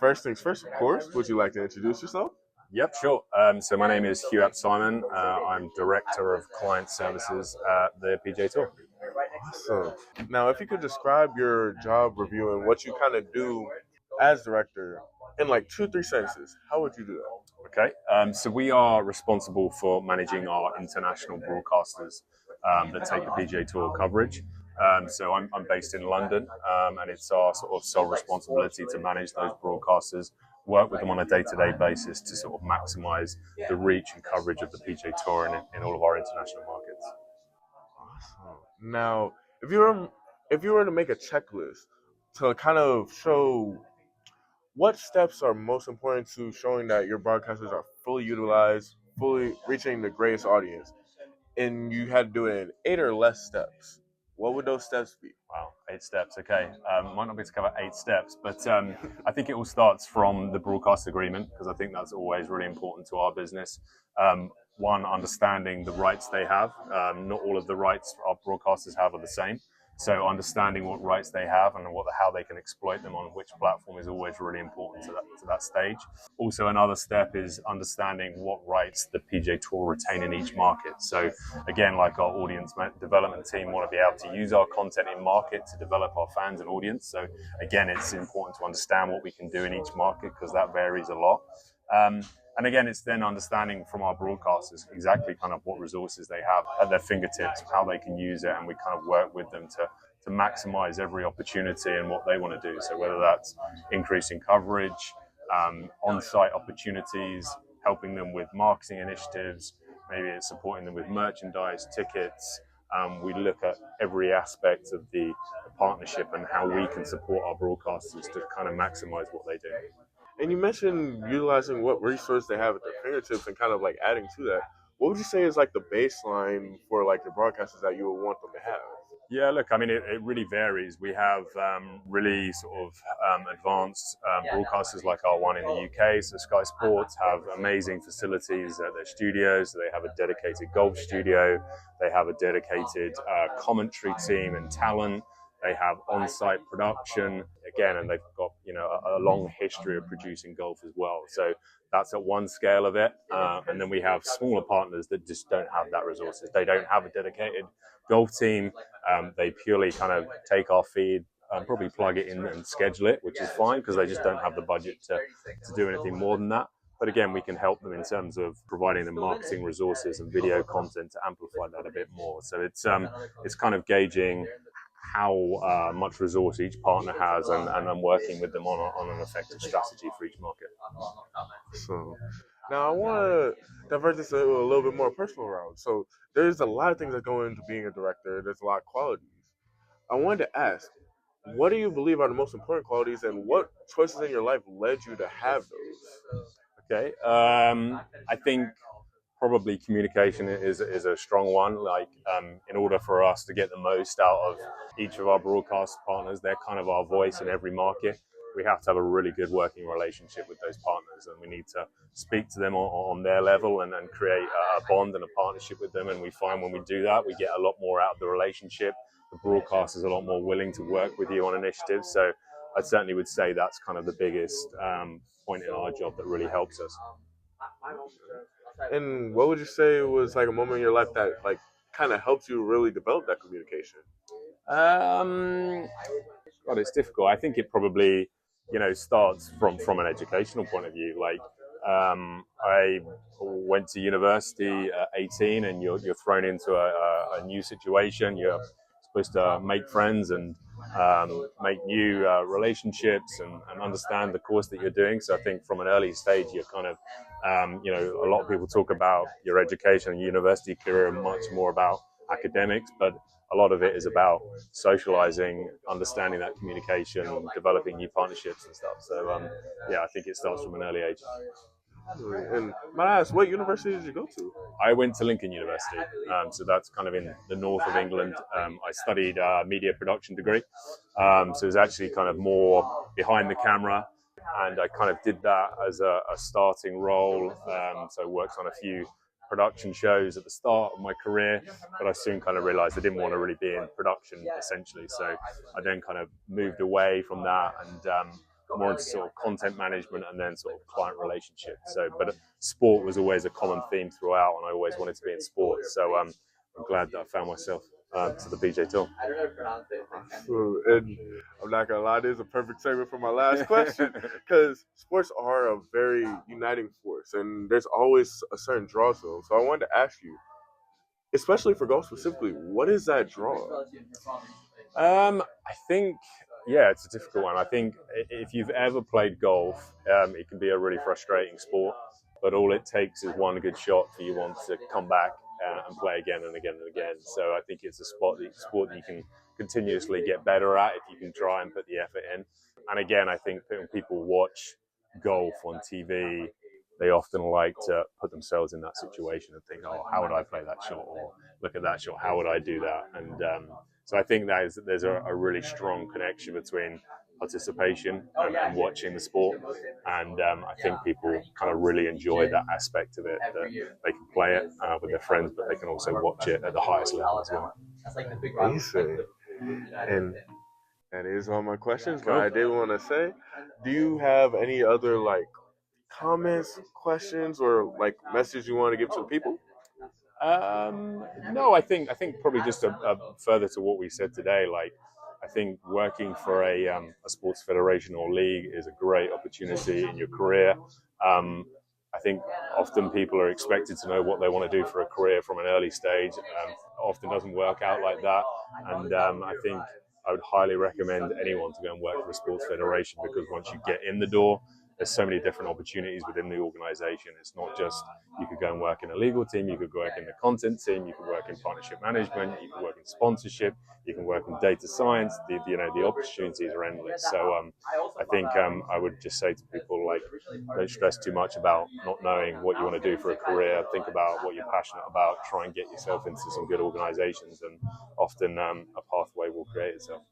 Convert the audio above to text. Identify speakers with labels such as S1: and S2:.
S1: First things first, of course, would you like to introduce yourself?
S2: Yep, sure. So my name is Huw Simon. I'm Director of Client Services at the PGA Tour.
S1: Awesome. Now, if you could describe your job review and what you kind of do as director in like two, three sentences, how would you do that?
S2: Okay, so we are responsible for managing our international broadcasters that take the PGA Tour coverage. So I'm based in London, and it's our sort of sole responsibility to manage those broadcasters, work with them on a day-to-day basis to sort of maximise the reach and coverage of the PGA Tour in all of our international markets.
S1: Awesome. Now, if you were to make a checklist to kind of show what steps are most important to showing that your broadcasters are fully utilized, fully reaching the greatest audience, and you had to do it in 8 or less steps, what would those steps be?
S2: Wow, 8 steps. Okay, might not be able to cover 8 steps, but I think it all starts from the broadcast agreement because I think that's always really important to our business. One, understanding the rights they have. Not all of the rights our broadcasters have are the same. So understanding what rights they have and how they can exploit them on which platform is always really important to that stage. Also, another step is understanding what rights the PGA Tour retain in each market. So again, like our audience development team want to be able to use our content in market to develop our fans and audience. So again, it's important to understand what we can do in each market because that varies a lot. And again, it's then understanding from our broadcasters exactly kind of what resources they have at their fingertips, how they can use it, and we kind of work with them to maximize every opportunity and what they want to do. So whether that's increasing coverage, on-site opportunities, helping them with marketing initiatives, maybe it's supporting them with merchandise, tickets. We look at every aspect of the partnership and how we can support our broadcasters to kind of maximize what they do.
S1: And you mentioned utilizing what resource they have at their fingertips and kind of like adding to that. What would you say is like the baseline for like the broadcasters that you would want them to have?
S2: Yeah, look, I mean, it really varies. We have really sort of advanced broadcasters like our one in the UK. So Sky Sports have amazing facilities at their studios. They have a dedicated golf studio. They have a dedicated commentary team and talent. They have on-site production again, and they've got a long history of producing golf as well. So that's at one scale of it, and then we have smaller partners that just don't have that resources. They don't have a dedicated golf team. They purely kind of take our feed, probably plug it in and schedule it, which is fine because they just don't have the budget to do anything more than that. But again, we can help them in terms of providing them marketing resources and video content to amplify that a bit more. So it's kind of gauging how much resource each partner has, and I'm working with them on an effective strategy for each market.
S1: So now I want to divert this a little bit more personal round. So there's a lot of things that go into being a director. There's a lot of qualities. I wanted to ask, what do you believe are the most important qualities, and what choices in your life led you to have those?
S2: Okay, I think probably communication is a strong one. Like, in order for us to get the most out of each of our broadcast partners, they're kind of our voice in every market. We have to have a really good working relationship with those partners, and we need to speak to them on their level and create a bond and a partnership with them. And we find when we do that, we get a lot more out of the relationship. The broadcast is a lot more willing to work with you on initiatives. So I certainly would say that's kind of the biggest point in our job that really helps us.
S1: And what would you say was like a moment in your life that like kind of helped you really develop that communication?
S2: God, it's difficult. I think it probably, starts from an educational point of view. Like, I went to university at 18, and you're thrown into a new situation. You're supposed to make friends and make new relationships and understand the course that you're doing. So I think from an early stage, you're kind of, a lot of people talk about your education and university career much more about academics, but a lot of it is about socializing, understanding that communication, developing new partnerships and stuff. So, I think it starts from an early age.
S1: And might I ask, what university did you go to?
S2: I went to Lincoln University, so that's kind of in the north of England. I studied a media production degree, so it was actually kind of more behind the camera, and I kind of did that as a starting role. So I worked on a few production shows at the start of my career, but I soon kind of realized I didn't want to really be in production essentially. So I then kind of moved away from that and more into sort of content management and then sort of client relationships. So, but sport was always a common theme throughout, and I always wanted to be in sports. So I'm glad that I found myself to the PGA Tour.
S1: And I'm not gonna lie, this is a perfect segment for my last question because sports are a very uniting force, and there's always a certain draw to them. So I wanted to ask you, especially for golf specifically, what is that draw?
S2: I think, yeah, it's a difficult one. I think if you've ever played golf, it can be a really frustrating sport, but all it takes is one good shot for you want to come back and play again and again and again. So I think it's a sport that you can continuously get better at if you can try and put the effort in. And again, I think when people watch golf on TV, they often like to put themselves in that situation and think, oh, how would I play that shot? Or look at that shot, how would I do that? And so I think there's a really strong connection between participation and watching the sport. And I think people kind of really enjoy that aspect of it, that they can play it with their friends, but they can also watch it at the highest level as well.
S1: Amazing. And that is all my questions, but I did want to say, do you have any other like comments, questions, or like message you want to give to the people?
S2: No, I think probably just a further to what we said today. Like, I think working for a sports federation or league is a great opportunity in your career. I think often people are expected to know what they want to do for a career from an early stage. Often doesn't work out like that, and I think I would highly recommend anyone to go and work for a sports federation, because once you get in the door, there's so many different opportunities within the organization. It's not just you could go and work in a legal team, you could work in the content team, you could work in partnership management, you could work in sponsorship, you can work in data science. The opportunities are endless. So I think I would just say to people, like, don't stress too much about not knowing what you want to do for a career. Think about what you're passionate about. Try and get yourself into some good organizations, and often a pathway will create itself.